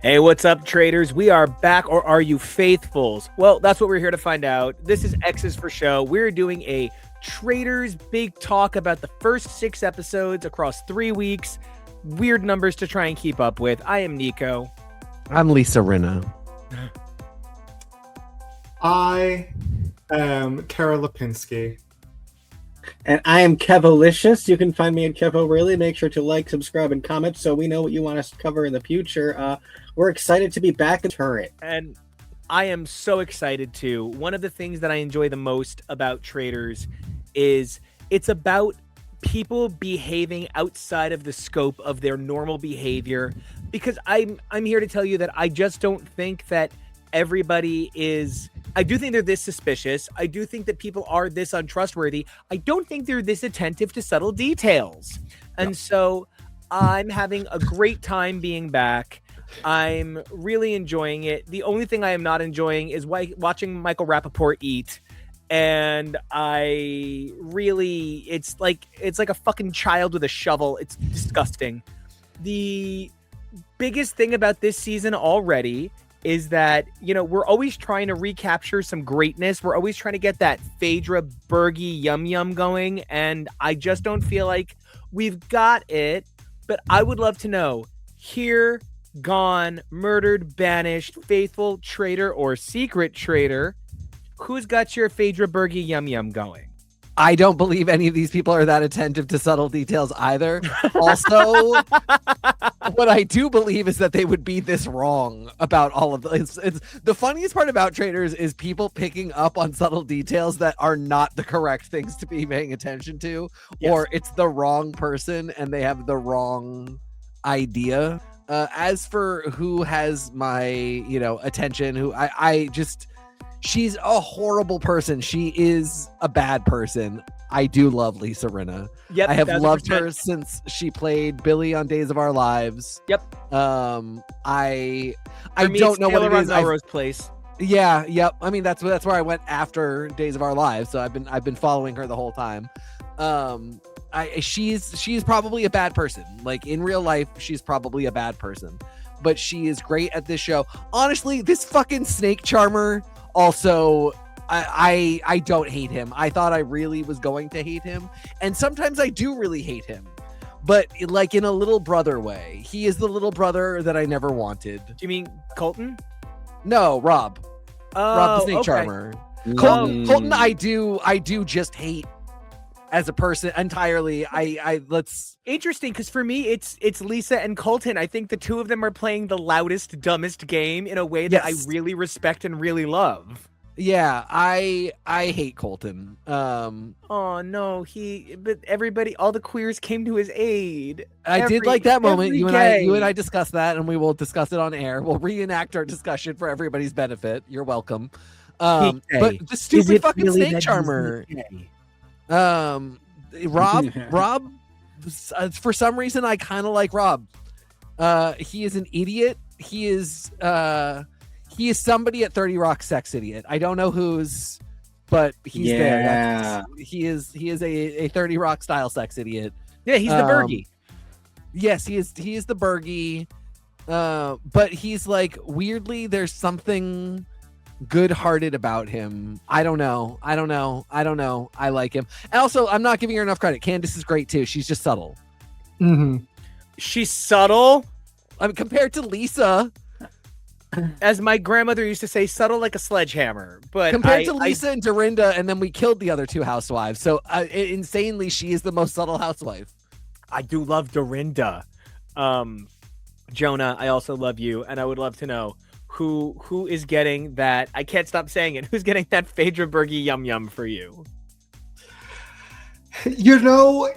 Hey, what's up, traders? We are back, or are you faithfuls? Well, that's what we're here to find out. This is X's for Show. We're doing a Traitors big talk about the first 6 episodes across 3 weeks. Weird numbers to try and keep up with. I am Nico. I'm Lisa Rinna. I am Kara Lipinski. And I am Kevolicious. You can find me at Kevo Really. Make sure to like, subscribe, and comment so we know what you want us to cover in the future. We're excited to be back in Turret. And I am so excited too. One of the things that I enjoy the most about Traitors is it's about people behaving outside of the scope of their normal behavior. Because I'm here to tell you that I just don't think that everybody is... I do think they're this suspicious. I do think that people are this untrustworthy. I don't think they're this attentive to subtle details. And so I'm having a great time being back. I'm really enjoying it. The only thing I am not enjoying is watching Michael Rappaport eat. And it's like a fucking child with a shovel. It's disgusting. The biggest thing about this season already is that, you know, we're always trying to recapture some greatness. We're always trying to get that Phaedra Bergie yum yum going, and I just don't feel like we've got it. But I would love to know, here, gone, murdered, banished, faithful, traitor, or secret traitor, who's got your Phaedra Bergie yum yum going? I don't believe any of these people are that attentive to subtle details either. Also, what I do believe is that they would be this wrong about all of this. It's the funniest part about Traitors is people picking up on subtle details that are not the correct things to be paying attention to, or it's the wrong person and they have the wrong idea. As for who has my, attention, who I just... She's a horrible person. She is a bad person. I do love Lisa Rinna. Yep, I have 1000%. loved her since she played Billy on Days of Our Lives. Yep. I don't know what it is. Melrose Place. Yeah. Yep. I mean, that's where I went after Days of Our Lives. So I've been following her the whole time. She's probably a bad person. Like in real life, she's probably a bad person, but she is great at this show. Honestly, this fucking snake charmer. Also, I don't hate him. I thought I really was going to hate him. And sometimes I do really hate him. But like in a little brother way. He is the little brother that I never wanted. Do you mean Colton? No, Rob. Rob the Snake okay. Charmer. Colton, I do just hate as a person entirely. Interesting, because for me it's Lisa and Colton. I think the two of them are playing the loudest, dumbest game in a way that I really respect and really love. Yeah, I hate Colton. Oh no, but everybody, all the queers came to his aid. I did like that moment. You and I discussed that, and we will discuss it on air. We'll reenact our discussion for everybody's benefit. You're welcome. But the stupid fucking really snake charmer. Rob, for some reason I kind of like Rob. He is an idiot. He is somebody at 30 Rock sex idiot. I don't know who's, but he's there. He is a 30 Rock style sex idiot. Yeah, he's the Bergie. Yes, he is the Bergie. But he's like, weirdly, there's something good-hearted about him. I don't know. I like him. And also, I'm not giving her enough credit. Candace is great too. She's just subtle. Mm-hmm. She's subtle. I mean, compared to Lisa, as my grandmother used to say, subtle like a sledgehammer. But compared to Lisa and Dorinda, and then we killed the other two housewives. So insanely, she is the most subtle housewife. I do love Dorinda. Jonah, I also love you, and I would love to know who is getting that. I can't stop saying it. Who's getting that Phaedra Bergie yum yum for you? You know,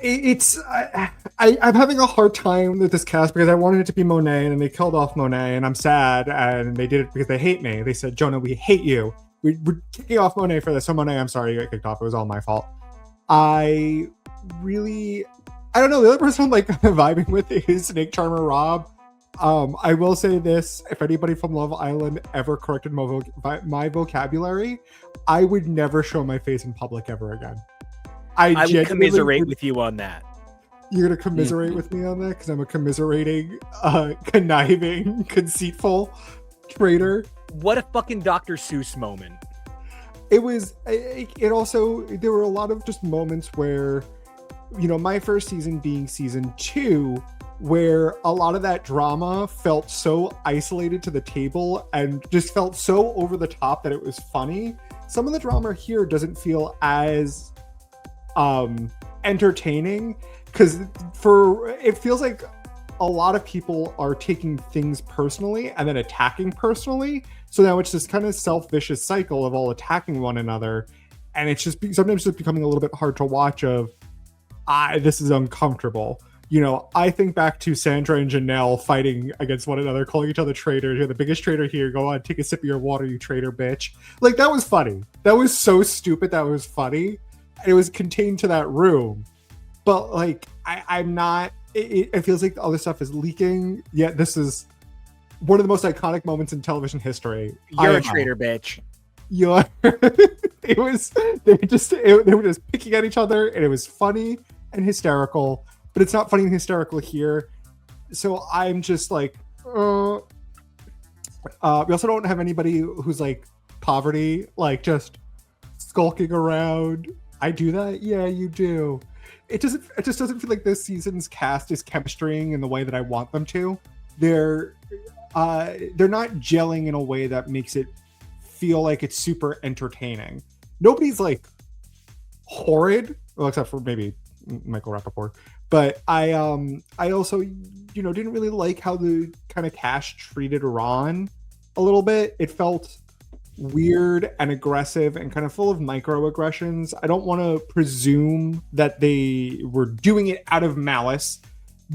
I'm having a hard time with this cast because I wanted it to be Monet, and they killed off Monet, and I'm sad. And they did it because they hate me. They said, Jonah, we hate you. We're kicking off Monet for this. So Monet, I'm sorry you got kicked off. It was all my fault. I don't know. The other person I'm like vibing with is Snake Charmer Rob. I will say this: if anybody from Love Island ever corrected my vocabulary, I would never show my face in public ever again. I would commiserate with you on that. You're gonna commiserate with me on that because I'm a commiserating, conniving, conceitful traitor. What a fucking Dr. Seuss moment. It also, there were a lot of just moments where, my first season being season 2, where a lot of that drama felt so isolated to the table and just felt so over the top that it was funny. Some of the drama here doesn't feel as entertaining because it feels like a lot of people are taking things personally and then attacking personally. So now it's this kind of self-vicious cycle of all attacking one another. And it's just sometimes just becoming a little bit hard to watch this is uncomfortable. I think back to Sandra and Janelle fighting against one another, calling each other traitors. You're the biggest traitor here. Go on, take a sip of your water, you traitor bitch. Like, that was funny. That was so stupid. That was funny. And it was contained to that room. But, like, I'm not... It feels like all this stuff is leaking, yet this is one of the most iconic moments in television history. You're a traitor, bitch. You're... They were just picking at each other, and it was funny and hysterical. But it's not funny and hysterical here. So I'm just like, we also don't have anybody who's like poverty, like just skulking around. I do that? Yeah, you do. It just doesn't feel like this season's cast is chemistrying in the way that I want them to. They're not gelling in a way that makes it feel like it's super entertaining. Nobody's like horrid, well, except for maybe Michael Rappaport. But I also, didn't really like how the kind of cast treated Ron a little bit. It felt weird and aggressive and kind of full of microaggressions. I don't want to presume that they were doing it out of malice,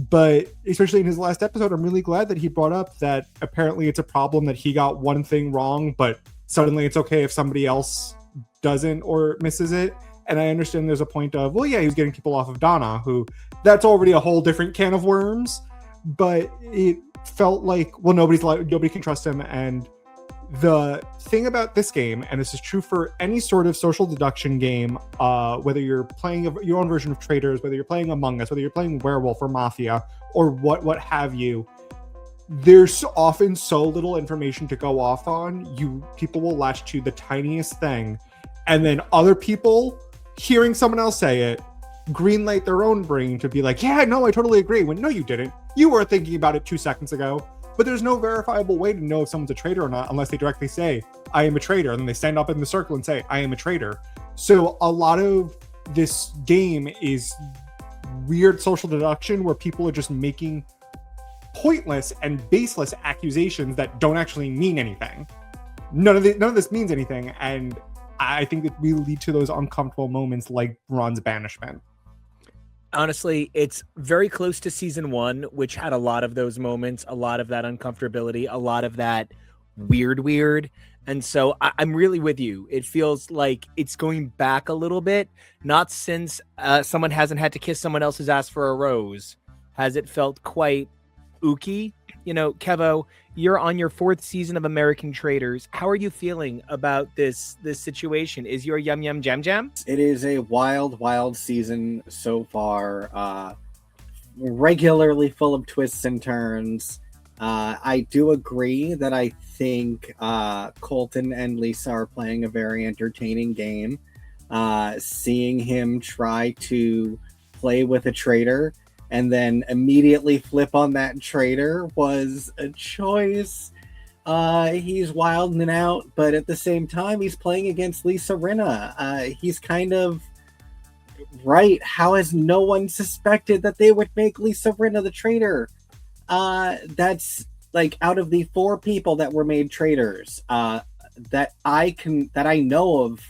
but especially in his last episode, I'm really glad that he brought up that apparently it's a problem that he got one thing wrong, but suddenly it's okay if somebody else doesn't or misses it. And I understand there's a point of, well, yeah, he was getting people off of Donna, who that's already a whole different can of worms. But it felt like, well, nobody can trust him. And the thing about this game, and this is true for any sort of social deduction game, whether you're playing your own version of Traitors, whether you're playing Among Us, whether you're playing Werewolf or Mafia, or what have you, there's often so little information to go off on. People will latch to the tiniest thing, and then other people hearing someone else say it greenlight their own brain to be like, yeah, no, I totally agree, when no, you didn't. You were thinking about it 2 seconds ago. But there's no verifiable way to know if someone's a traitor or not unless they directly say, I am a traitor, and then they stand up in the circle and say, I am a traitor. So a lot of this game is weird social deduction where people are just making pointless and baseless accusations that don't actually mean anything. None of this means anything, and I think it will lead to those uncomfortable moments like Ron's banishment. Honestly, it's very close to season 1, which had a lot of those moments, a lot of that uncomfortability, a lot of that weird. And so I'm really with you. It feels like it's going back a little bit, not since someone hasn't had to kiss someone else's ass for a rose. Has it felt quite ooky? Kevo, you're on your 4th season of American Traitors. How are you feeling about this situation? Is your yum yum jam jam? It is a wild season so far. Regularly full of twists and turns. I do agree that I think Colton and Lisa are playing a very entertaining game. Seeing him try to play with a traitor and then immediately flip on that traitor was a choice. He's wilding out, but at the same time, he's playing against Lisa Rinna. He's kind of right. How has no one suspected that they would make Lisa Rinna the traitor? That's like out of the 4 people that were made traitors that I know of.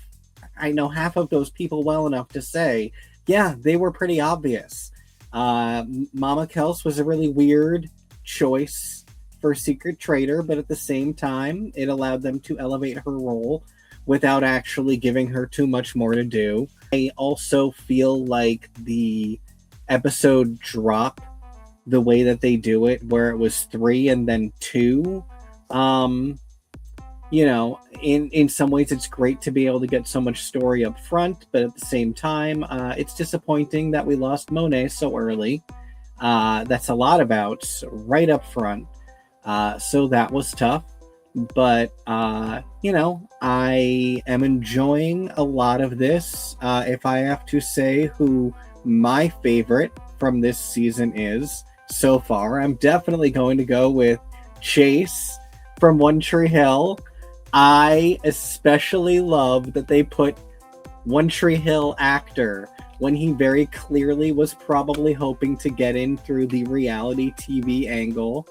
I know half of those people well enough to say, yeah, they were pretty obvious. Mama Kels was a really weird choice for secret traitor, but at the same time, it allowed them to elevate her role without actually giving her too much more to do. I also feel like the episode drop, the way that they do it, where it was 3 and then 2, in some ways it's great to be able to get so much story up front, but at the same time, it's disappointing that we lost Monet so early. That's a lot about right up front. So that was tough. But, I am enjoying a lot of this. If I have to say who my favorite from this season is so far, I'm definitely going to go with Chase from One Tree Hill. I especially love that they put One Tree Hill actor when he very clearly was probably hoping to get in through the reality TV angle.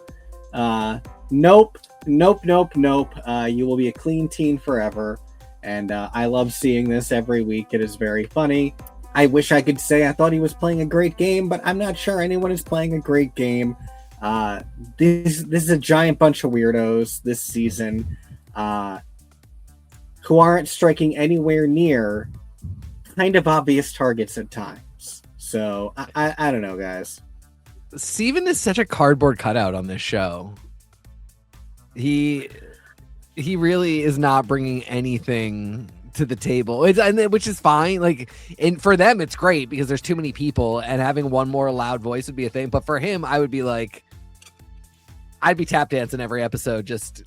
Nope. You will be a clean teen forever. And I love seeing this every week. It is very funny. I wish I could say I thought he was playing a great game, but I'm not sure anyone is playing a great game. This is a giant bunch of weirdos this season who aren't striking anywhere near kind of obvious targets at times. So I don't know, guys. Steven is such a cardboard cutout on this show. He really is not bringing anything to the table, which is fine. Like, and for them, it's great because there's too many people, and having one more loud voice would be a thing. But for him, I would be like, I'd be tap dancing every episode, just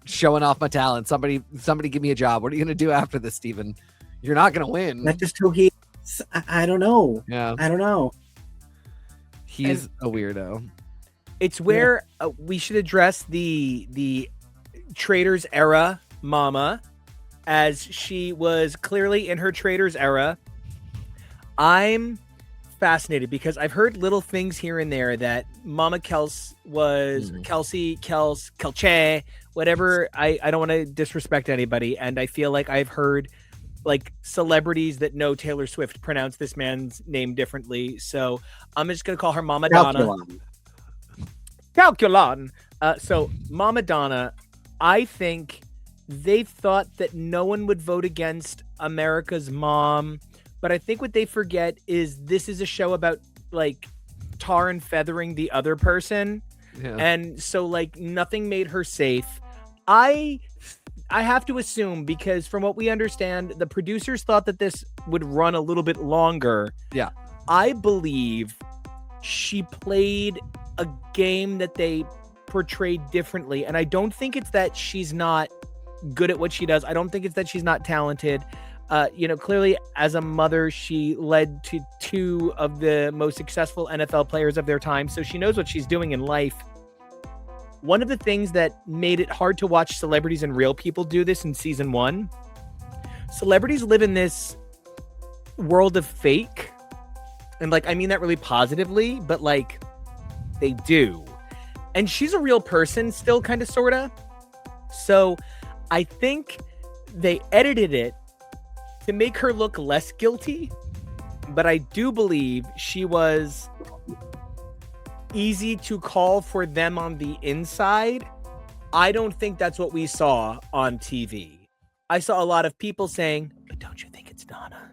showing off my talent. Somebody give me a job. What are you gonna do after this, Steven? You're not gonna win. That's just who he is. I don't know. Yeah, I don't know. He's a weirdo. It's where we should address the Traitors era Mama, as she was clearly in her Traitors era. I'm fascinated because I've heard little things here and there that Mama Kels was Kelce, whatever. I don't want to disrespect anybody, and I feel like I've heard like celebrities that know Taylor Swift pronounce this man's name differently. So I'm just gonna call her Mama Donna. Calculon. So Mama Donna, I think they thought that no one would vote against America's mom, but I think what they forget is this is a show about like tar and feathering the other person. Yeah. And so like nothing made her safe. I have to assume, because from what we understand, the producers thought that this would run a little bit longer. Yeah. I believe she played a game that they portrayed differently. And I don't think it's that she's not good at what she does. I don't think it's that she's not talented. Clearly as a mother, she led to two of the most successful NFL players of their time. So she knows what she's doing in life. One of the things that made it hard to watch celebrities and real people do this in season 1, celebrities live in this world of fake. And like, I mean that really positively, but like they do. And she's a real person still, kind of, sort of. So I think they edited it to make her look less guilty. But I do believe she was easy to call for them on the inside. I don't think that's what we saw on TV. I saw a lot of people saying, but don't you think it's Donna?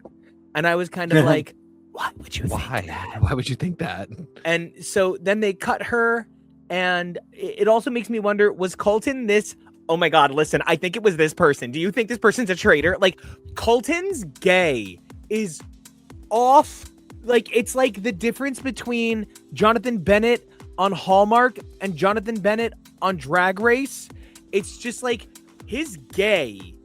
And I was kind of like, why would you think that? Why would you think that? And so then they cut her, and it also makes me wonder, was Colton this? Oh my God, listen, I think it was this person. Do you think this person's a traitor? Like, Colton's gay is off. Like, it's like the difference between Jonathan Bennett on Hallmark and Jonathan Bennett on Drag Race. It's just like his gay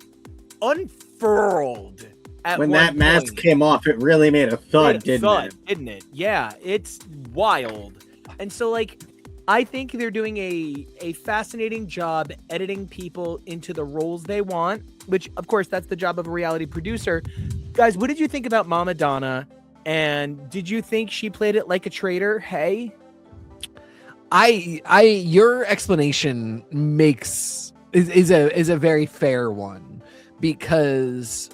unfurled at when one that mask point. came off, it really made a thud, didn't it? Yeah, it's wild. And so, like, I think they're doing a fascinating job editing people into the roles they want, which, of course, that's the job of a reality producer. Guys, what did you think about Mama Donna? And did you think she played it like a traitor? Hey? Your explanation is a very fair one, because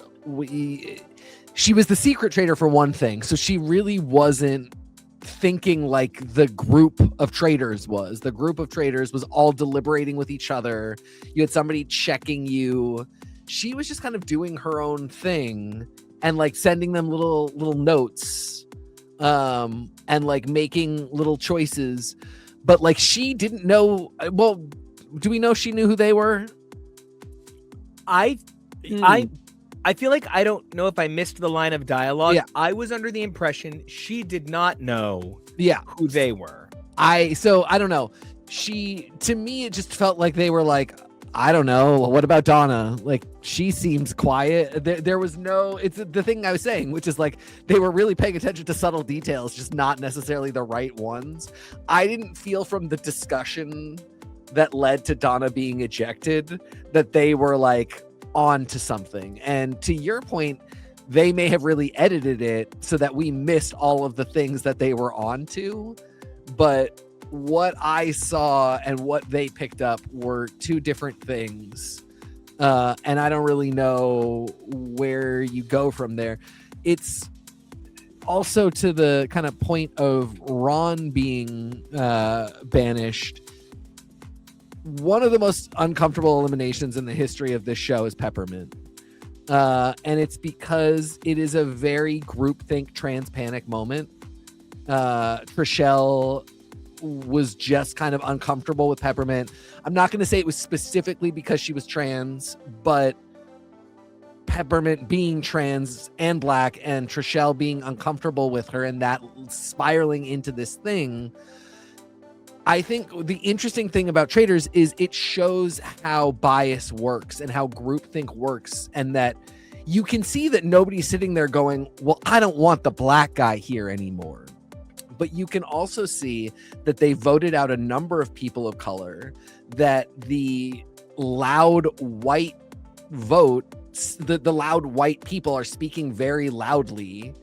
she was the secret traitor for one thing. So she really wasn't thinking like the group of traitors was. The group of traitors was all deliberating with each other. You had somebody checking you. She was just kind of doing her own thing and like sending them little notes and like making little choices. But like she didn't know. Well, do we know she knew who they were? I feel like I don't know if I missed the line of dialogue. Yeah. I was under the impression she did not know Yeah. who they were. So I don't know. To me, it just felt like they were like, I don't know. What about Donna? Like, she seems quiet. There was no, it's the thing I was saying, which is like, they were really paying attention to subtle details, just not necessarily the right ones. I didn't feel from the discussion that led to Donna being ejected that they were like on to something. And to your point, they may have really edited it so that we missed all of the things that they were on to. But what I saw and what they picked up were two different things. And I don't really know where you go from there. It's also to the kind of point of Ron being banished. One of the most uncomfortable eliminations in the history of this show is Peppermint. And it's because it is a very groupthink trans panic moment. Trishelle was just kind of uncomfortable with Peppermint. I'm not going to say it was specifically because she was trans, but Peppermint being trans and black and Trishelle being uncomfortable with her and that spiraling into this thing. I think the interesting thing about Traitors is it shows how bias works and how groupthink works, and that you can see that nobody's sitting there going, well, I don't want the black guy here anymore. But you can also see that they voted out a number of people of color, that the loud white vote, the loud white people are speaking very loudly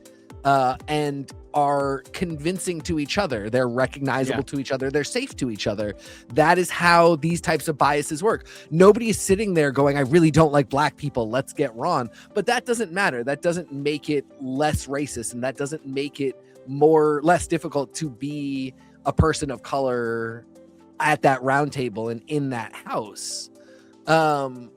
and are convincing to each other. They're recognizable to each other. They're safe to each other. That is how these types of biases work. Nobody is sitting there going, I really don't like black people. Let's get Ron. But that doesn't matter. That doesn't make it less racist. And that doesn't make it less difficult to be a person of color at that round table and in that house. And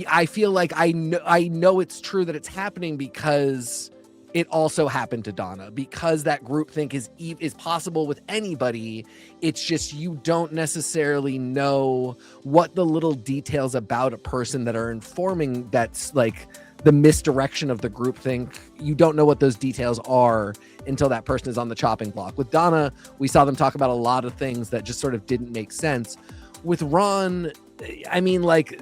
I feel like I know it's true that it's happening because it also happened to Donna, because that groupthink is possible with anybody. It's just you don't necessarily know what the little details about a person that are informing that's like the misdirection of the groupthink. You don't know what those details are until that person is on the chopping block. With Donna, we saw them talk about a lot of things that just sort of didn't make sense. With Ron, I mean, like,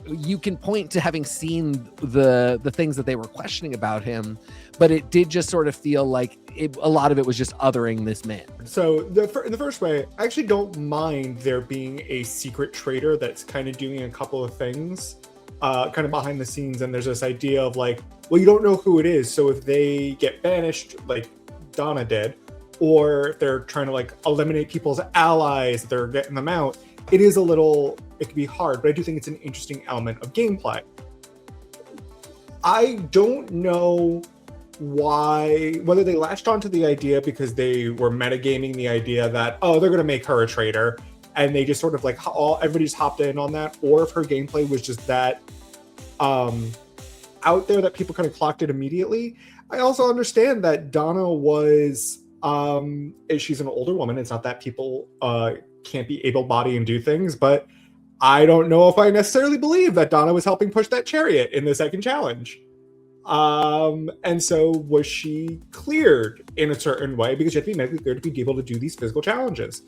you can point to having seen the things that they were questioning about him, but it did just sort of feel like a lot of it was just othering this man. So in the first way, I actually don't mind there being a secret traitor that's kind of doing a couple of things kind of behind the scenes. And there's this idea of like, well, you don't know who it is. So if they get banished, like Donna did, or if they're trying to like eliminate people's allies, they're getting them out, it can be hard, but I do think it's an interesting element of gameplay. I don't know whether they latched onto the idea because they were metagaming the idea that, oh, they're going to make her a traitor, and they just sort of like, everybody's hopped in on that, or if her gameplay was just that out there that people kind of clocked it immediately. I also understand that Donna was, she's an older woman. It's not that people can't be able-bodied and do things, but I don't know if I necessarily believe that Donna was helping push that chariot in the second challenge. And so was she cleared in a certain way, because you have to be medically cleared to be able to do these physical challenges?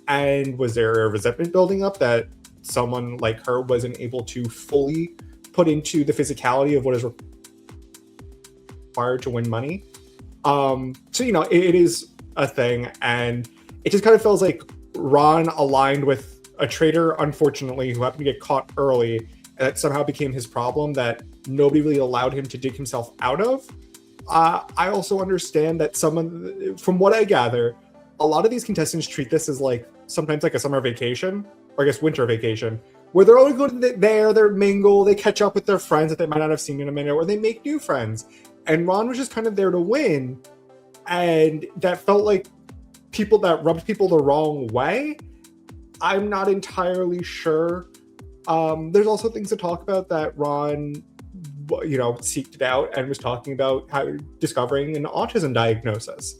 And was there a resentment building up that someone like her wasn't able to fully put into the physicality of what is required to win money? So, it is a thing, and it just kind of feels like Ron aligned with a traitor, unfortunately, who happened to get caught early, and that somehow became his problem that nobody really allowed him to dig himself out of. I also understand that from what I gather, a lot of these contestants treat this as like sometimes like a summer vacation, or I guess winter vacation, where they're always going there, they mingle, they catch up with their friends that they might not have seen in a minute, or they make new friends. And Ron was just kind of there to win, and that felt like people that rubbed people the wrong way. I'm not entirely sure. There's also things to talk about that Ron, seeked it out and was talking about how discovering an autism diagnosis.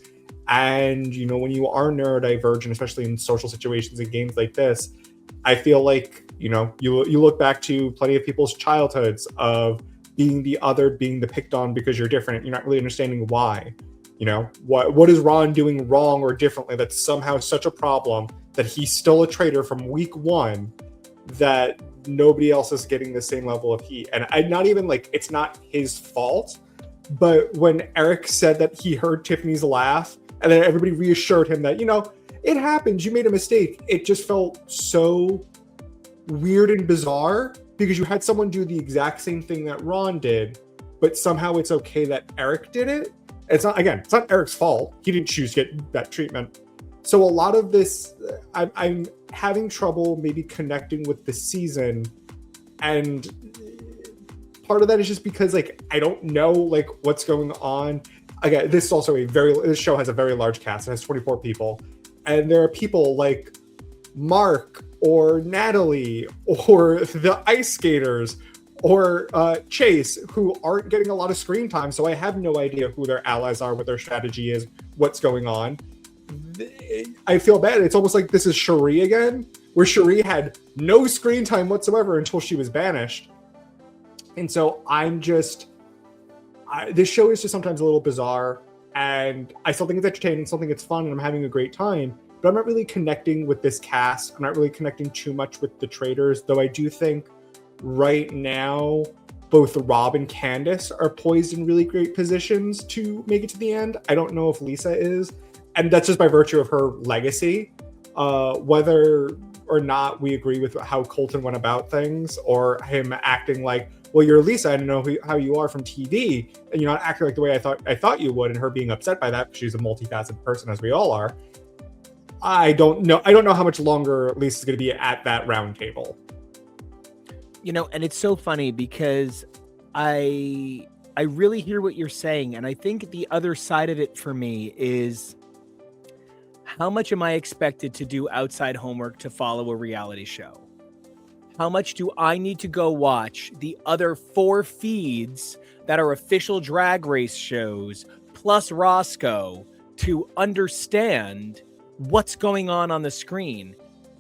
And, when you are neurodivergent, especially in social situations and games like this, I feel like, you look back to plenty of people's childhoods of being the other, being the picked on because you're different. You're not really understanding why. What is Ron doing wrong or differently that's somehow such a problem that he's still a traitor from week one, that nobody else is getting the same level of heat. And I'm not even like, it's not his fault, but when Eric said that he heard Tiffany's laugh and then everybody reassured him that, it happens, you made a mistake, it just felt so weird and bizarre because you had someone do the exact same thing that Ron did, but somehow it's okay that Eric did it. It's not Eric's fault. He didn't choose to get that treatment. So a lot of this, I'm having trouble maybe connecting with the season, and part of that is just because I don't know what's going on. Again, this show has a very large cast. It has 24 people, and there are people like Mark or Natalie or the ice skaters or Chase who aren't getting a lot of screen time. So I have no idea who their allies are, what their strategy is, what's going on. I feel bad. It's almost like this is Cherie again, where Cherie had no screen time whatsoever until she was banished. And so this show is just sometimes a little bizarre, and I still think it's entertaining, still think it's fun, and I'm having a great time, but I'm not really connecting with this cast. I'm not really connecting too much with the Traitors, though I do think right now both Rob and Candace are poised in really great positions to make it to the end. I don't know if Lisa is, and that's just by virtue of her legacy. Whether or not we agree with how Colton went about things, or him acting like, well, you're Lisa, I don't know how you are from TV, and you're not acting like the way I thought you would, and her being upset by that because she's a multifaceted person, as we all are. I don't know how much longer Lisa's going to be at that round table. And it's so funny because I really hear what you're saying, and I think the other side of it for me is, how much am I expected to do outside homework to follow a reality show? How much do I need to go watch the other 4 feeds that are official Drag Race shows, plus Roscoe, to understand what's going on the screen?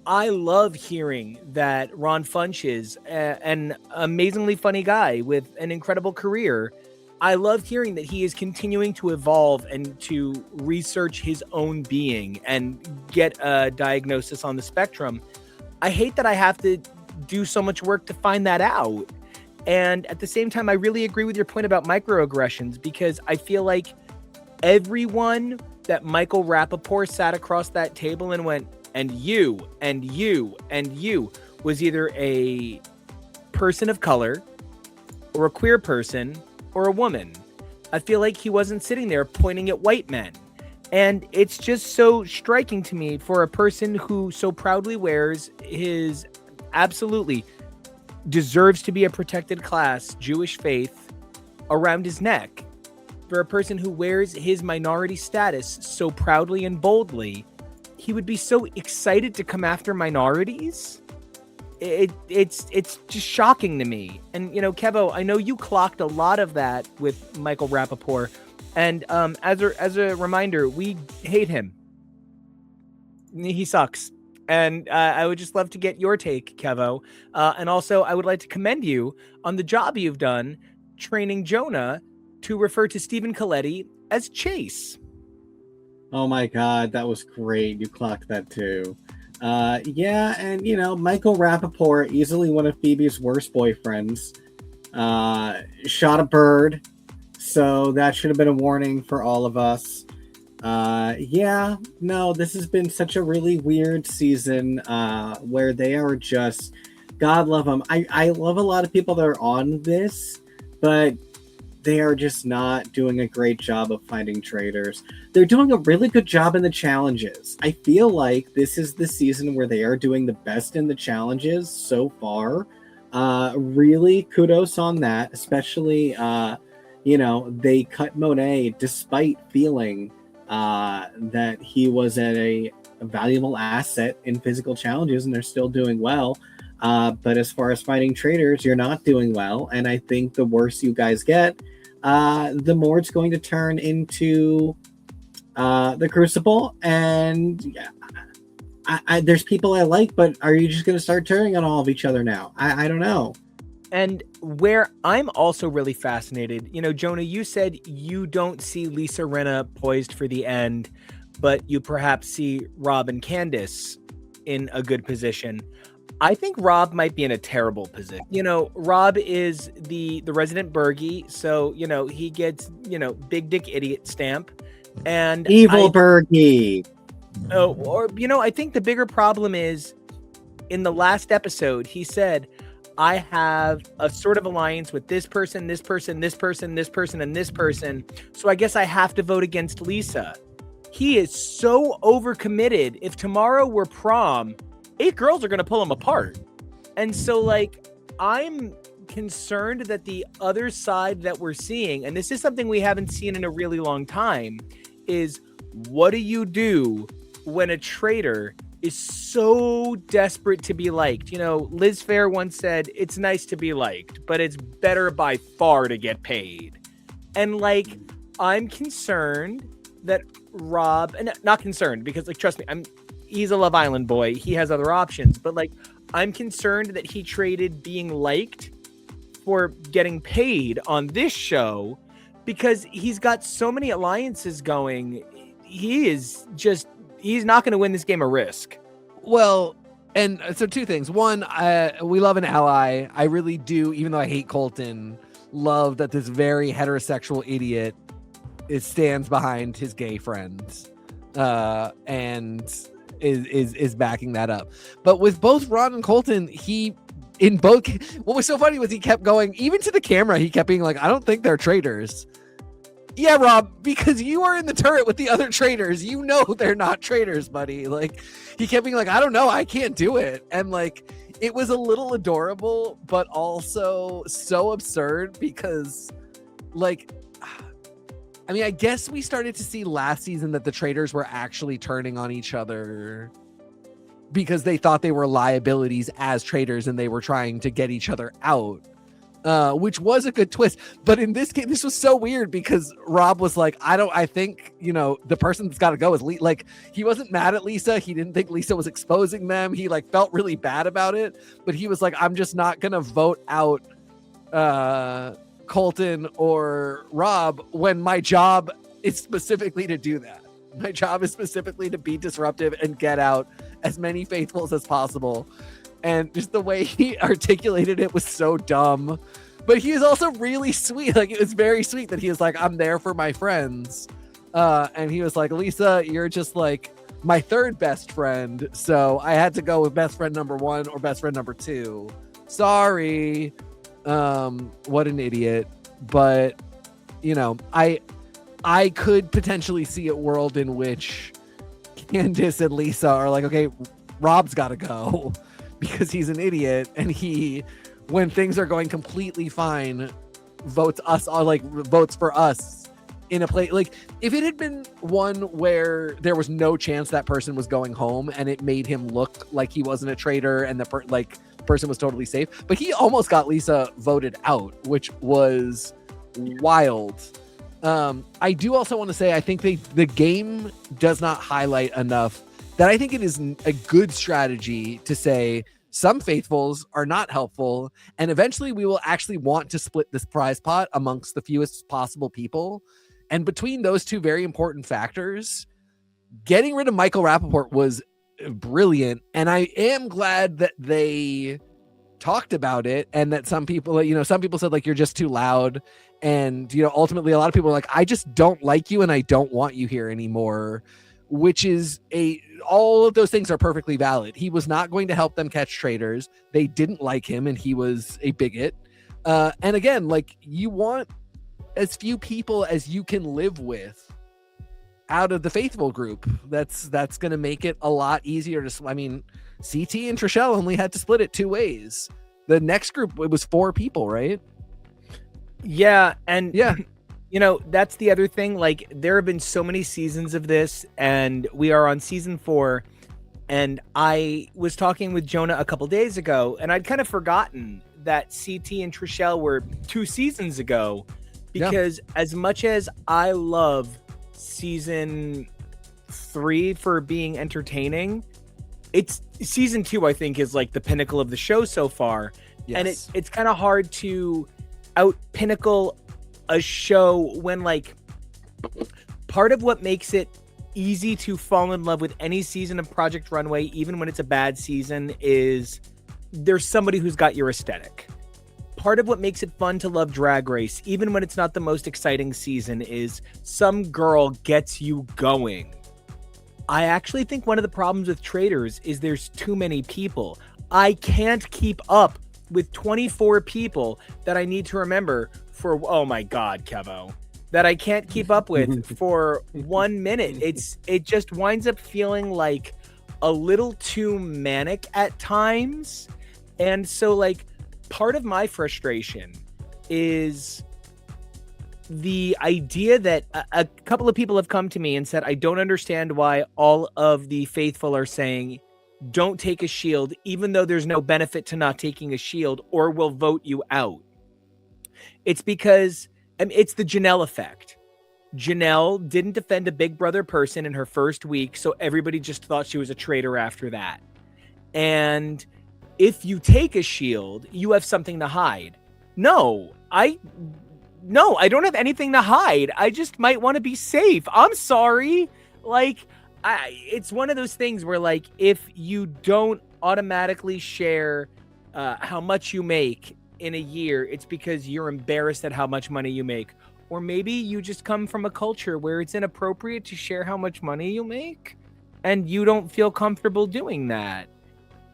I love hearing that Ron Funches, an amazingly funny guy with an incredible career, I love hearing that he is continuing to evolve and to research his own being and get a diagnosis on the spectrum. I hate that I have to do so much work to find that out. And at the same time, I really agree with your point about microaggressions, because I feel like everyone that Michael Rappaport sat across that table and went, and you, and you, and you, was either a person of color or a queer person or a woman. I feel like he wasn't sitting there pointing at white men. And it's just so striking to me for a person who so proudly wears his absolutely deserves to be a protected class Jewish faith around his neck. For a person who wears his minority status so proudly and boldly, he would be so excited to come after minorities. It's just shocking to me. And, Kevo, I know you clocked a lot of that with Michael Rappaport. And as a reminder, we hate him. He sucks. And I would just love to get your take, Kevo. And also, I would like to commend you on the job you've done training Jonah to refer to Stephen Coletti as Chase. Oh my God, that was great. You clocked that too. Yeah, and Michael Rappaport, easily one of Phoebe's worst boyfriends, shot a bird, so that should have been a warning for all of us. This has been such a really weird season where they are just, God love them. I love a lot of people that are on this, but they are just not doing a great job of finding traitors. They're doing a really good job in the challenges. I feel like this is the season where they are doing the best in the challenges so far. Really kudos on that, especially, they cut Monet despite feeling that he was a valuable asset in physical challenges, and they're still doing well. But as far as fighting traitors, you're not doing well. And I think the worse you guys get, the more it's going to turn into the Crucible. And there's people I like, but are you just going to start turning on all of each other now? I don't know. And where I'm also really fascinated, Jonah, you said you don't see Lisa Rinna poised for the end, but you perhaps see Rob and Candace in a good position. I think Rob might be in a terrible position. Rob is the resident Bergie, so he gets big dick idiot stamp, and Evil Bergie. I think the bigger problem is in the last episode he said, I have a sort of alliance with this person, this person, this person, this person, and this person, so I guess I have to vote against Lisa. He is so overcommitted. If tomorrow were prom, 8 girls are going to pull him apart. And so, I'm concerned that the other side that we're seeing, and this is something we haven't seen in a really long time, is what do you do when a traitor is so desperate to be liked? Liz Phair once said, it's nice to be liked, but it's better by far to get paid. And, I'm concerned that Rob, and not concerned because trust me, he's a Love Island boy. He has other options, but I'm concerned that he traded being liked for getting paid on this show because he's got so many alliances going. He's not going to win this game of Risk. Well, and so 2 things. One, we love an ally. I really do, even though I hate Colton, love that this very heterosexual idiot stands behind his gay friends and is backing that up. But with both Ron and Colton, what was so funny was he kept going, even to the camera, he kept being like, I don't think they're traitors. Yeah, Rob, because you are in the turret with the other traitors. They're not traitors, buddy. He kept being like, I don't know, I can't do it. And it was a little adorable, but also so absurd because I guess we started to see last season that the traitors were actually turning on each other because they thought they were liabilities as traitors and they were trying to get each other out, which was a good twist. But in this case, this was so weird because Rob was like, I think, the person that's got to go is he wasn't mad at Lisa. He didn't think Lisa was exposing them. He felt really bad about it, but he was like, I'm just not going to vote out, Colton or Rob when my job is specifically to do that. My job is specifically to be disruptive and get out as many faithfuls as possible. And just the way he articulated it was so dumb, but he is also really sweet. It was very sweet that he was like, I'm there for my friends. And he was like, Lisa, you're just my 3rd best friend. So I had to go with best friend number 1 or best friend number 2. Sorry. What an idiot. But I could potentially see a world in which Candace and Lisa are like, okay, Rob's got to go because he's an idiot, and he, when things are going completely fine, votes for us in a place. If it had been one where there was no chance that person was going home and it made him look like he wasn't a traitor and the person was totally safe, but he almost got Lisa voted out, which was wild. I do also want to say, I think the game does not highlight enough that I think it is a good strategy to say some faithfuls are not helpful, and eventually we will actually want to split this prize pot amongst the fewest possible people. And between those 2 very important factors, getting rid of Michael Rappaport was brilliant, and I am glad that they talked about it, and that some people said you're just too loud, and ultimately a lot of people are like, I just don't like you and I don't want you here anymore, which is all of those things are perfectly valid. He was not going to help them catch traitors. They didn't like him and he was a bigot. And again, you want as few people as you can live with out of the faithful group. That's going to make it a lot easier to, CT and Trishelle only had to split it 2 ways. The next group, it was 4 people, right? Yeah. And yeah, that's the other thing. There have been so many seasons of this, and we are on season 4. And I was talking with Jonah a couple days ago, and I'd kind of forgotten that CT and Trishelle were 2 seasons ago, because as much as I love season 3 for being entertaining, it's season 2, I think, is like the pinnacle of the show so far. Yes. And it's kind of hard to out pinnacle a show when, like, part of what makes it easy to fall in love with any season of Project Runway, even when it's a bad season, is there's somebody who's got your aesthetic. Part of what makes it fun to love Drag Race, even when it's not the most exciting season, is some girl gets you going. I actually think one of the problems with Traitors is there's too many people. I can't keep up with 24 people that I need to remember for, oh my God, Kevo, that I can't keep up with for 1 minute. It just winds up feeling like a little too manic at times. And so, like, part of my frustration is the idea that a couple of people have come to me and said, I don't understand why all of the faithful are saying, don't take a shield, even though there's no benefit to not taking a shield, or we'll vote you out. It's because, I mean, it's the Janelle effect. Janelle didn't defend a Big Brother person in her first week, so everybody just thought she was a traitor after that. And if you take a shield, you have something to hide. No, I don't have anything to hide. I just might want to be safe. I'm sorry. Like, it's one of those things where, like, if you don't automatically share how much you make in a year, it's because you're embarrassed at how much money you make. Or maybe you just come from a culture where it's inappropriate to share how much money you make, and you don't feel comfortable doing that.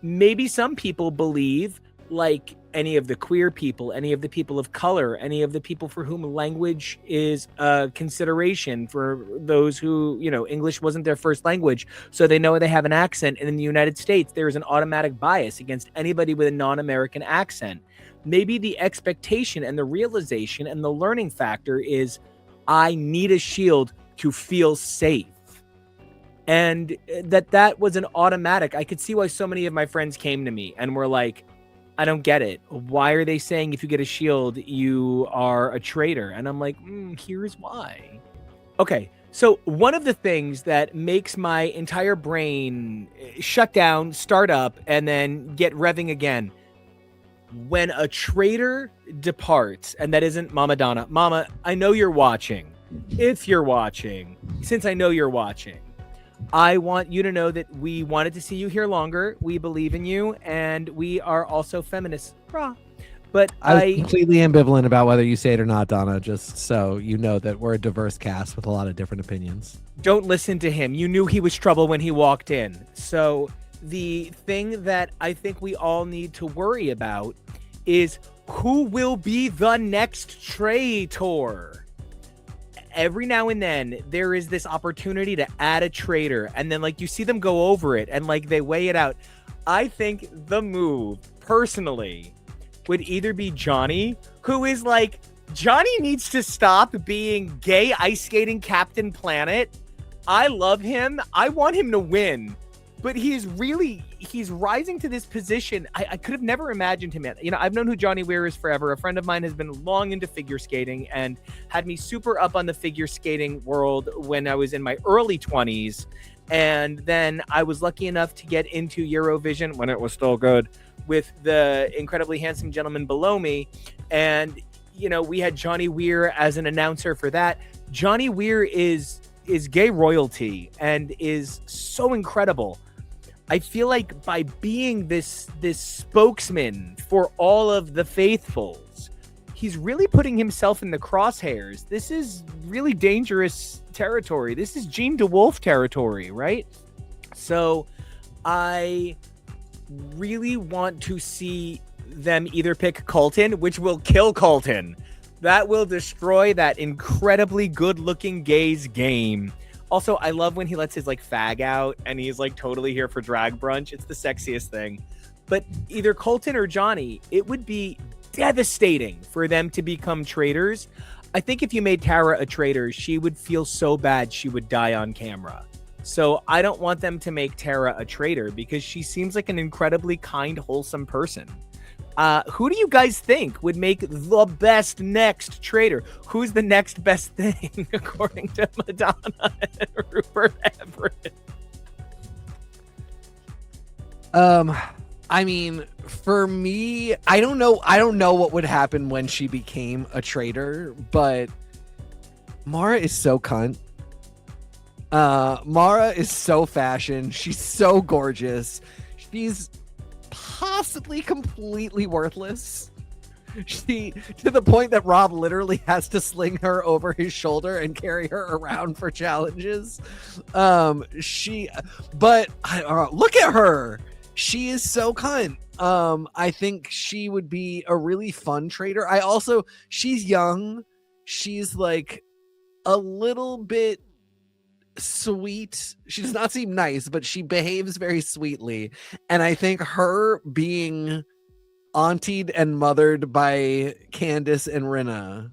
Maybe some people believe, like any of the queer people, any of the people of color, any of the people for whom language is a consideration, for those who, you know, English wasn't their first language, so they know they have an accent. And in the United States, there is an automatic bias against anybody with a non-American accent. Maybe the expectation and the realization and the learning factor is, I need a shield to feel safe. And that was an automatic. I could see why so many of my friends came to me and were like, I don't get it. Why are they saying if you get a shield, you are a traitor? And I'm like, here's why. Okay, so one of the things that makes my entire brain shut down, start up, and then get revving again, when a traitor departs, and that isn't Mama Donna. Mama, I know you're watching. If you're watching, since I know you're watching, I want you to know that we wanted to see you here longer. We believe in you, and we are also feminists. Rah. But I'm completely ambivalent about whether you say it or not, Donna, just so you know that we're a diverse cast with a lot of different opinions. Don't listen to him. You knew he was trouble when he walked in. So the thing that I think we all need to worry about is who will be the next traitor. Every now and then there is this opportunity to add a traitor, and then, like, you see them go over it and, like, they weigh it out. I think the move personally would either be Johnny, who is like, Johnny needs to stop being gay ice skating Captain Planet. I love him. I want him to win, but he's rising to this position. I could have never imagined him at. You know, I've known who Johnny Weir is forever. A friend of mine has been long into figure skating and had me super up on the figure skating world when I was in my early 20s. And then I was lucky enough to get into Eurovision when it was still good with the incredibly handsome gentleman below me. And, you know, we had Johnny Weir as an announcer for that. Johnny Weir is gay royalty and is so incredible. I feel like by being this spokesman for all of the faithfuls, he's really putting himself in the crosshairs. This is really dangerous territory. This is Gene DeWolf territory, right? So I really want to see them either pick Colton, which will kill Colton. That will destroy that incredibly good-looking gay's game. Also, I love when he lets his, like, fag out and he's, like, totally here for drag brunch. It's the sexiest thing. But either Colton or Johnny, it would be devastating for them to become traitors. I think if you made Tara a traitor, she would feel so bad she would die on camera. So I don't want them to make Tara a traitor because she seems like an incredibly kind, wholesome person. Who do you guys think would make the best next traitor? Who's the next best thing, according to Madonna and Rupert Everett? I mean, for me, I don't know what would happen when she became a traitor, but Mara is so cunt. Mara is so fashion. She's so gorgeous. She's possibly completely worthless. She, to the point that Rob literally has to sling her over his shoulder and carry her around for challenges. But look at her. She is so cunt. I think she would be a really fun traitor. She's young. She's like a little bit sweet. She does not seem nice, but she behaves very sweetly. And I think her being auntied and mothered by Candace and Rinna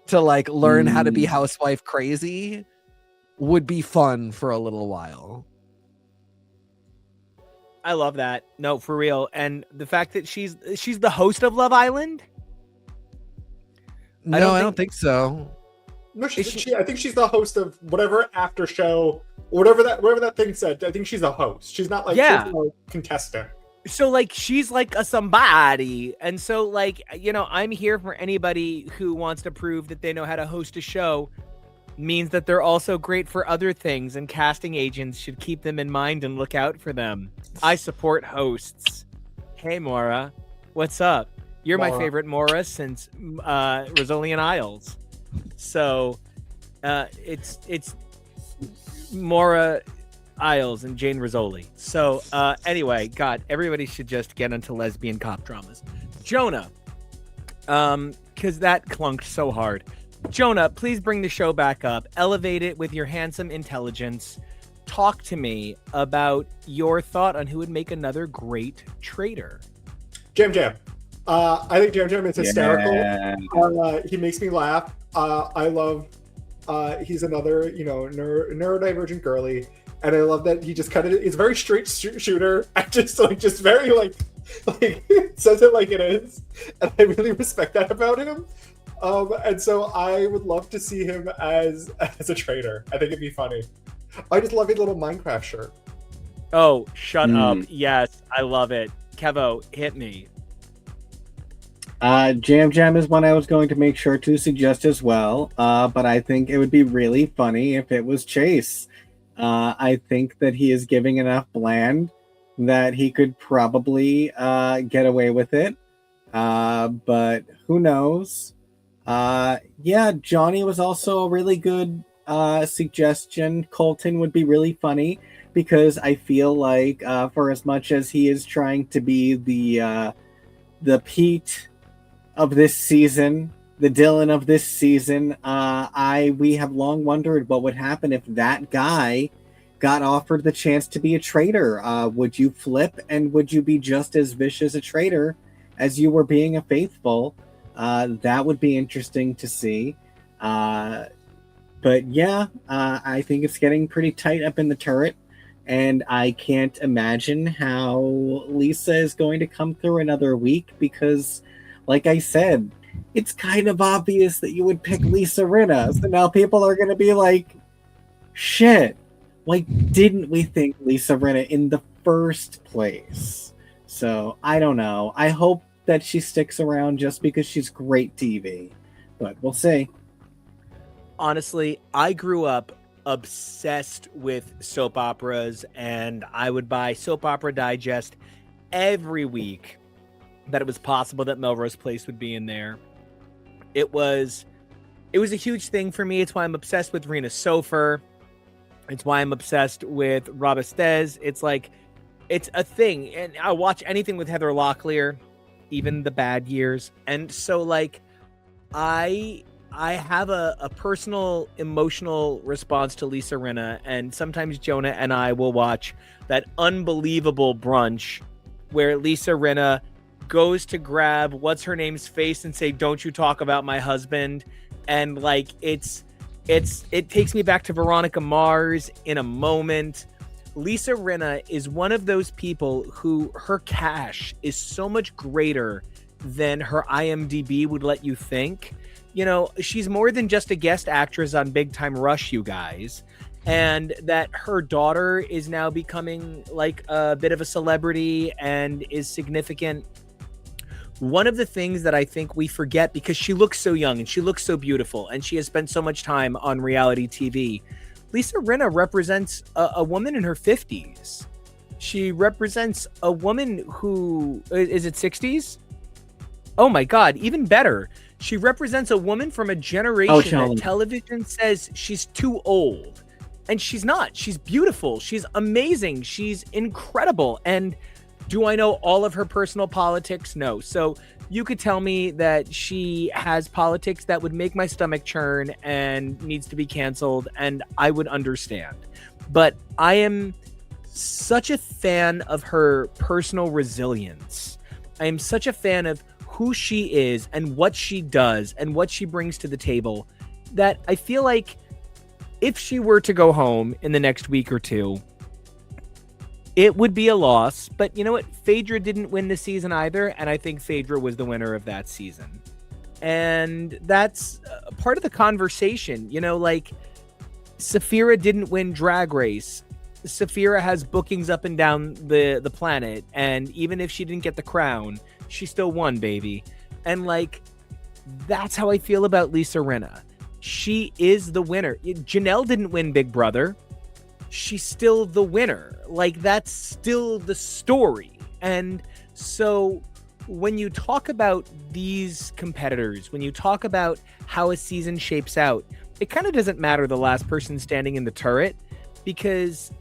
to like learn how to be housewife crazy would be fun for a little while. I love that. No, for real. And the fact that she's the host of Love Island. I don't think so. No, I think she's the host of whatever after show, whatever that thing said. I think she's a host. She's not like she's a contestant. So like she's like a somebody, and so like, you know, I'm here for anybody who wants to prove that they know how to host a show. Means that they're also great for other things, and casting agents should keep them in mind and look out for them. I support hosts. Hey Maura, what's up? You're my favorite Maura since Rizzoli and Isles. So it's Maura Isles and Jane Rizzoli. So anyway, God, everybody should just get into lesbian cop dramas. Jonah, because that clunked so hard. Jonah, please bring the show back up. Elevate it with your handsome intelligence. Talk to me about your thought on who would make another great traitor. Jam Jam. I think Jam Jam is hysterical. Yeah. He makes me laugh. I love. He's another, neurodivergent girly, and I love that he just kind of is very straight shooter. I just very like says it like it is, and I really respect that about him. And so I would love to see him as a traitor. I think it'd be funny. I just love his little Minecraft shirt. Oh, shut up. Yes, I love it. Kevo, hit me. Jam Jam is one I was going to make sure to suggest as well, but I think it would be really funny if it was Chase. I think that he is giving enough bland that he could probably get away with it, but who knows? Johnny was also a really good suggestion. Colton would be really funny because I feel like for as much as he is trying to be the Pete of this season, the Dylan of this season, we have long wondered what would happen if that guy got offered the chance to be a traitor. Would you flip, and would you be just as vicious a traitor as you were being a faithful? That would be interesting to see. But yeah, I think it's getting pretty tight up in the turret, and I can't imagine how Lisa is going to come through another week because, like I said, it's kind of obvious that you would pick Lisa Rinna. So now people are going to be like, shit, why didn't we think Lisa Rinna in the first place? So I don't know. I hope that she sticks around just because she's great TV, but we'll see. Honestly, I grew up obsessed with soap operas, and I would buy Soap Opera Digest every week that it was possible that Melrose Place would be in there. It was a huge thing for me. It's why I'm obsessed with Rena Sofer. It's why I'm obsessed with Rob Estes. It's like, it's a thing. And I watch anything with Heather Locklear, even the bad years. And so like, I have a personal emotional response to Lisa Rinna, and sometimes Jonah and I will watch that unbelievable brunch where Lisa Rinna goes to grab what's her name's face and say, "Don't you talk about my husband." And like, it takes me back to Veronica Mars in a moment. Lisa Rinna is one of those people who her cash is so much greater than her IMDb would let you think. You know, she's more than just a guest actress on Big Time Rush, you guys. and that her daughter is now becoming like a bit of a celebrity and is significant. One of the things that I think we forget, because she looks so young and she looks so beautiful and she has spent so much time on reality TV, Lisa Rinna represents a woman in her 50s. She represents a woman who, is it 60s? Oh my God, even better. She represents a woman from a generation that television says she's too old. And she's not. She's beautiful. She's amazing. She's incredible. And do I know all of her personal politics? No. So you could tell me that she has politics that would make my stomach churn and needs to be canceled, and I would understand. But I am such a fan of her personal resilience. I am such a fan of who she is and what she does and what she brings to the table, that I feel like if she were to go home in the next week or two, it would be a loss. But you know what? Phaedra didn't win this season either, and I think Phaedra was the winner of that season. And that's part of the conversation. You know, like, Sapphira didn't win Drag Race. Sapphira has bookings up and down the planet, and even if she didn't get the crown, she still won, baby. And like, that's how I feel about Lisa Rinna. She is the winner. Janelle didn't win Big Brother. She's still the winner. Like, that's still the story. And so when you talk about these competitors, when you talk about how a season shapes out, it kind of doesn't matter the last person standing in the turret, because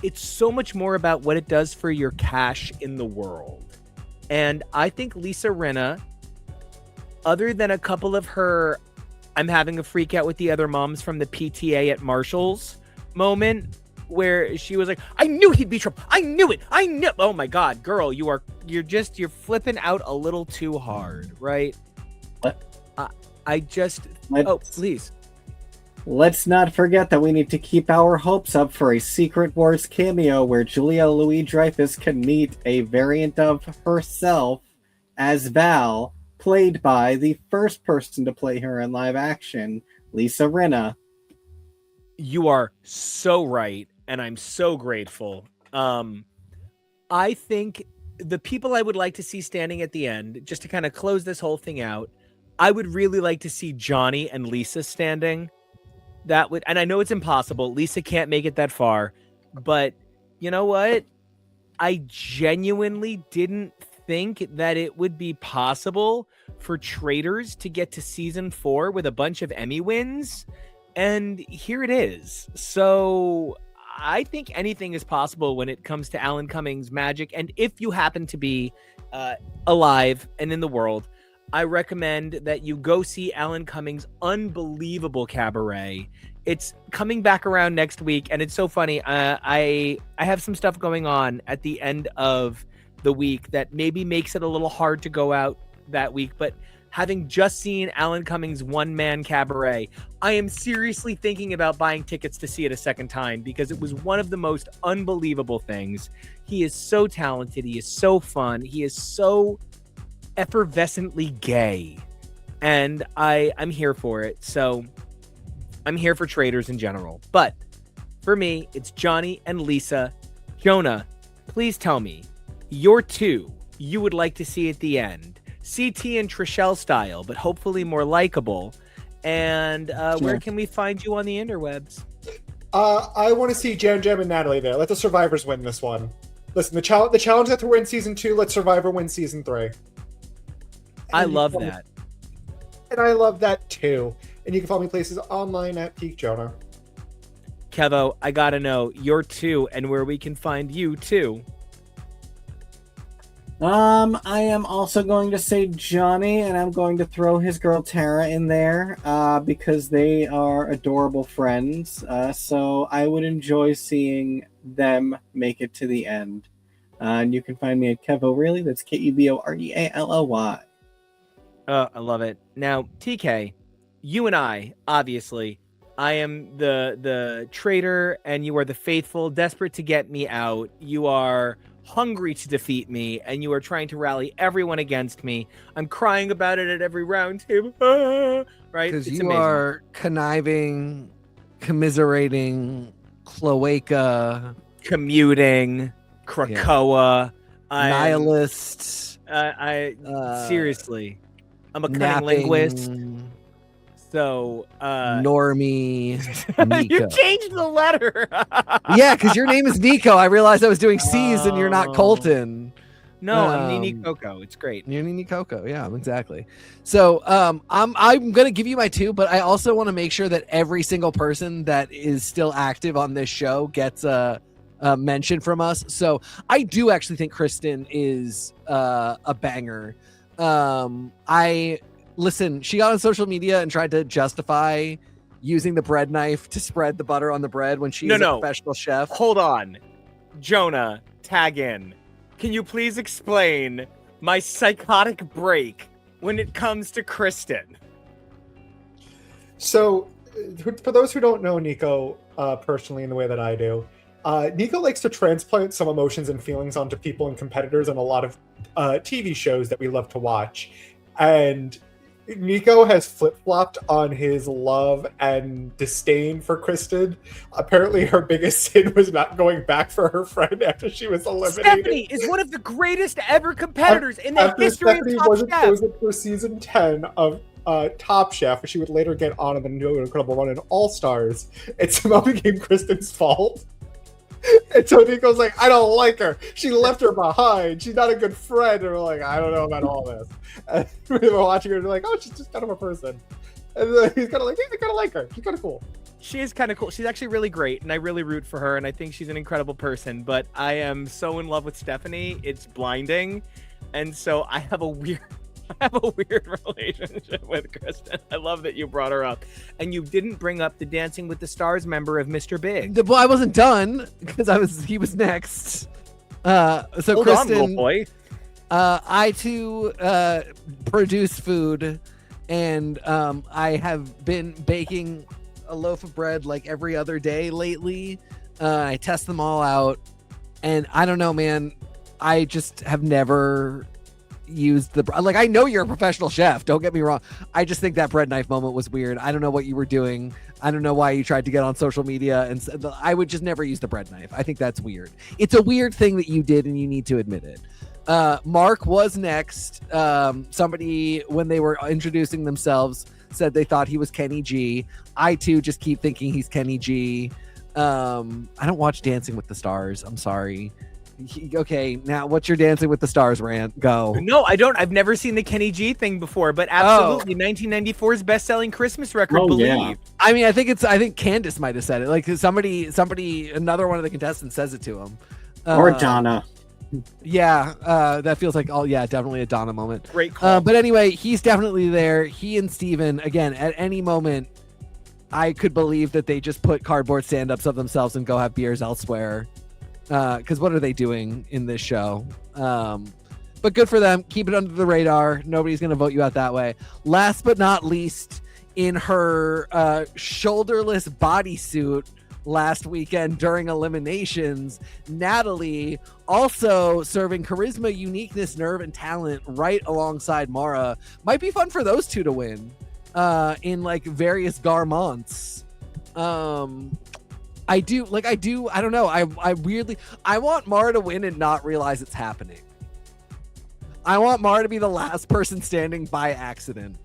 it's so much more about what it does for your cash in the world. And I think Lisa Rinna, other than a couple of her I'm having a freak out with the other moms from the PTA at Marshall's moment, where she was like, I knew he'd be trouble. I knew it. I knew. Oh my God, girl, you're flipping out a little too hard, right? What? Please. Let's not forget that we need to keep our hopes up for a Secret Wars cameo where Julia Louis-Dreyfus can meet a variant of herself as Val, played by the first person to play her in live action, Lisa Rinna. You are so right, and I'm so grateful. I think the people I would like to see standing at the end, just to kind of close this whole thing out, I would really like to see Johnny and Lisa standing. That would, and I know it's impossible. Lisa can't make it that far, but you know what? I genuinely didn't think that it would be possible for Traitors to get to season 4 with a bunch of Emmy wins, and here it is. So I think anything is possible when it comes to Alan Cumming's magic, and if you happen to be alive and in the world, I recommend that you go see Alan Cumming's unbelievable cabaret. It's coming back around next week, and it's so funny. I have some stuff going on at the end of the week that maybe makes it a little hard to go out that week, but having just seen Alan Cumming's one-man cabaret, I am seriously thinking about buying tickets to see it a second time, because it was one of the most unbelievable things. He is so talented. He is so fun. He is so effervescently gay, and I'm here for it. So I'm here for Traitors in general, but for me, it's Johnny and Lisa. Jonah, please tell me your two you would like to see at the end, CT and Trishelle style, but hopefully more likable. And where can we find you on the interwebs? I want to see Jam Jam and Natalie there. Let the survivors win this one. Listen, the challenge that to win season 2, let Survivor win season 3. I love that. And I love that too. And you can follow me places online at Peak Jonah. Kevo, I gotta know your two and where we can find you too. I am also going to say Johnny, and I'm going to throw his girl Tara in there because they are adorable friends. So I would enjoy seeing them make it to the end. And you can find me at Kevo Really. That's KEVOREALLY. I love it. Now, TK, you and I, obviously, I am the traitor, and you are the faithful, desperate to get me out. You are hungry to defeat me, and you are trying to rally everyone against me. I'm crying about it at every round table. Right? Because It's you amazing. are conniving, commiserating, Cloaca, commuting, Krakoa, nihilist. Seriously, I'm a cunning napping, linguist. So normie, Nico. you changed the letter. Yeah, because your name is Nico. I realized I was doing C's and you're not Colton. No, I'm Nini Coco. It's great. You're Nini Coco. Yeah, exactly. So I'm gonna give you my 2, but I also want to make sure that every single person that is still active on this show gets a mention from us. So I do actually think Kristen is a banger. Listen, she got on social media and tried to justify using the bread knife to spread the butter on the bread when she's a professional chef. Hold on. Jonah, tag in. Can you please explain my psychotic break when it comes to Kristen? So, for those who don't know Nico personally in the way that I do, Nico likes to transplant some emotions and feelings onto people and competitors on a lot of TV shows that we love to watch. And Nico has flip-flopped on his love and disdain for Kristen. Apparently, her biggest sin was not going back for her friend after she was eliminated. Stephanie is one of the greatest ever competitors in the history Stephanie of Top wasn't Chef. chosen for season 10 of Top Chef, she would later get on in the new incredible run in All Stars. It somehow became Kristen's fault. And so Nico's like, I don't like her. She left her behind. She's not a good friend. And we're like, I don't know about all this. And we were watching her and we're like, oh, she's just kind of a person. And then he's kind of like, yeah, I kind of like her. She's kind of cool. She is kind of cool. She's actually really great, and I really root for her, and I think she's an incredible person. But I am so in love with Stephanie, it's blinding. And so I have a weird relationship with Kristen. I love that you brought her up. And you didn't bring up the Dancing with the Stars member of Mr. Big. Well, I wasn't done because he was next. So Hold Kristen, on, little boy. I too produce food, and I have been baking a loaf of bread like every other day lately. I test them all out, and I don't know, man. I just have never used I know you're a professional chef, don't get me wrong. I just think that bread knife moment was weird. I don't know what you were doing. I don't know why you tried to get on social media and said I would just never use the bread knife. I think that's weird. It's a weird thing that you did and you need to admit it. Mark was next. Somebody, when they were introducing themselves, said they thought he was Kenny G. I too just keep thinking he's Kenny G. I don't watch Dancing with the Stars. I'm sorry. Okay, now what's your Dancing with the Stars rant? Go. No, I don't. I've never seen the Kenny G thing before, but absolutely, 1994's best-selling Christmas record. Believe. Yeah. I mean, I think Candace might have said it. Like somebody, another one of the contestants says it to him. Or Donna. Yeah, that feels like definitely a Donna moment. Great call. But anyway, he's definitely there. He and Steven, again, at any moment, I could believe that they just put cardboard stand-ups of themselves and go have beers elsewhere. Because what are they doing in this show? But good for them. Keep it under the radar. Nobody's going to vote you out that way. Last but not least, in her shoulderless bodysuit last weekend during eliminations, Natalie, also serving charisma, uniqueness, nerve, and talent right alongside Mara. Might be fun for those two to win in like various garments. I don't know. I want Mara to win and not realize it's happening. I want Mara to be the last person standing by accident.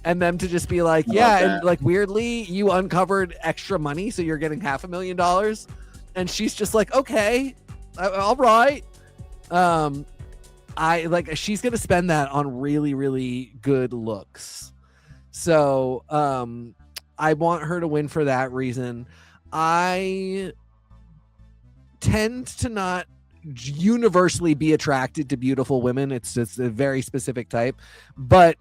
And them to just be like, and like weirdly, you uncovered extra money, so you're getting $500,000. And she's just like, okay, all right. She's gonna spend that on really, really good looks. So I want her to win for that reason. I tend to not universally be attracted to beautiful women. It's just a very specific type, but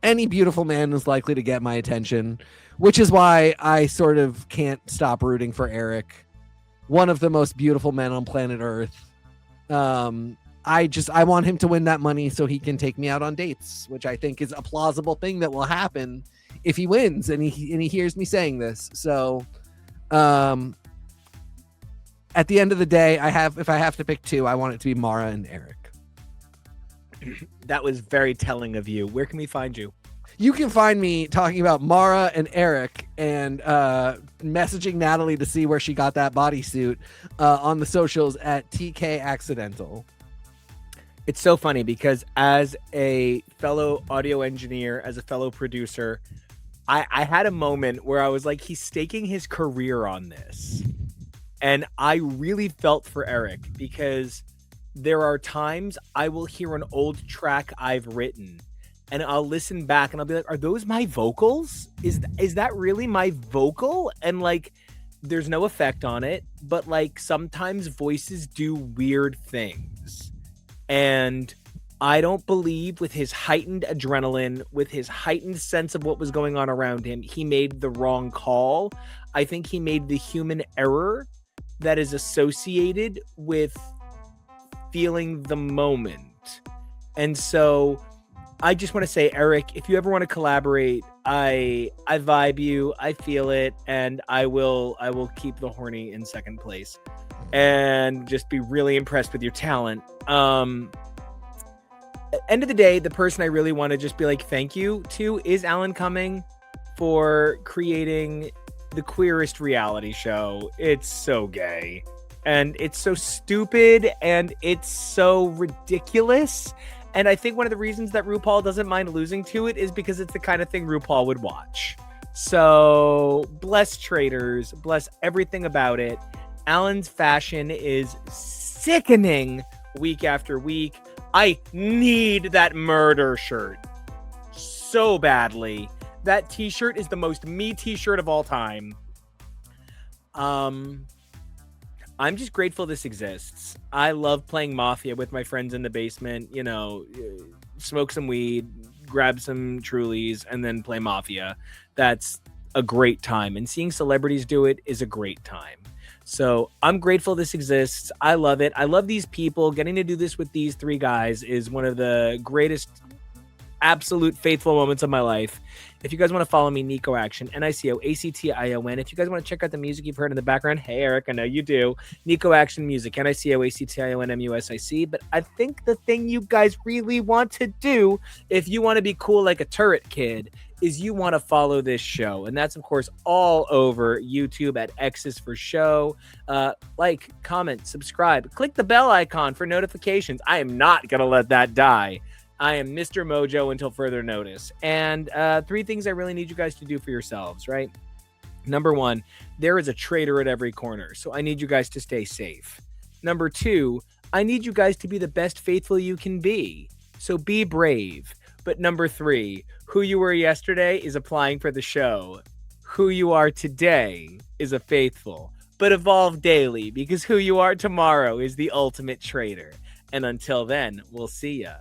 any beautiful man is likely to get my attention, which is why I sort of can't stop rooting for Eric, one of the most beautiful men on planet Earth. I want him to win that money so he can take me out on dates, which I think is a plausible thing that will happen if he wins and he hears me saying this. So at the end of the day, if I have to pick two, I want it to be Mara and Eric. That was very telling of you. Where can we find you? You can find me talking about Mara and Eric and messaging Natalie to see where she got that bodysuit on the socials at TK Accidental. It's so funny because as a fellow audio engineer, as a fellow producer, I had a moment where I was like, he's staking his career on this. And I really felt for Eric because there are times I will hear an old track I've written and I'll listen back and I'll be like, are those my vocals? Is that really my vocal? And like, there's no effect on it, but like sometimes voices do weird things. And I don't believe with his heightened adrenaline, with his heightened sense of what was going on around him, he made the wrong call. I think he made the human error that is associated with feeling the moment. And so I just want to say, Eric, if you ever want to collaborate, I vibe you, I feel it, and I will keep the horny in second place and just be really impressed with your talent. End of the day, the person I really want to just be like thank you to is Alan Cumming for creating the queerest reality show. It's so gay and it's so stupid and it's so ridiculous. And I think one of the reasons that RuPaul doesn't mind losing to it is because it's the kind of thing RuPaul would watch. So bless Traitors, bless everything about it. Alan's fashion is sickening week after week. I need that murder shirt so badly. That t-shirt is the most me t-shirt of all time. I'm just grateful this exists. I love playing Mafia with my friends in the basement, you know, smoke some weed, grab some Trulies, and then play Mafia. That's a great time. And seeing celebrities do it is a great time. So I'm grateful this exists. I love it. I love these people. Getting to do this with these three guys is one of the greatest, absolute faithful moments of my life. If you guys want to follow me, Nico Action, NICOACTION. If you guys want to check out the music you've heard in the background, hey, Eric, I know you do. Nico Action Music, NICOACTIONMUSIC. But I think the thing you guys really want to do, if you want to be cool like a turret kid, is you want to follow this show. And that's, of course, all over YouTube at X's for Show. Like, comment, subscribe, click the bell icon for notifications. I am not going to let that die. I am Mr. Mojo until further notice. And 3 things I really need you guys to do for yourselves, right? Number 1, there is a traitor at every corner, so I need you guys to stay safe. Number 2, I need you guys to be the best faithful you can be, so be brave. But number 3, who you were yesterday is applying for the show. Who you are today is a faithful, but evolve daily, because who you are tomorrow is the ultimate traitor. And until then, we'll see ya.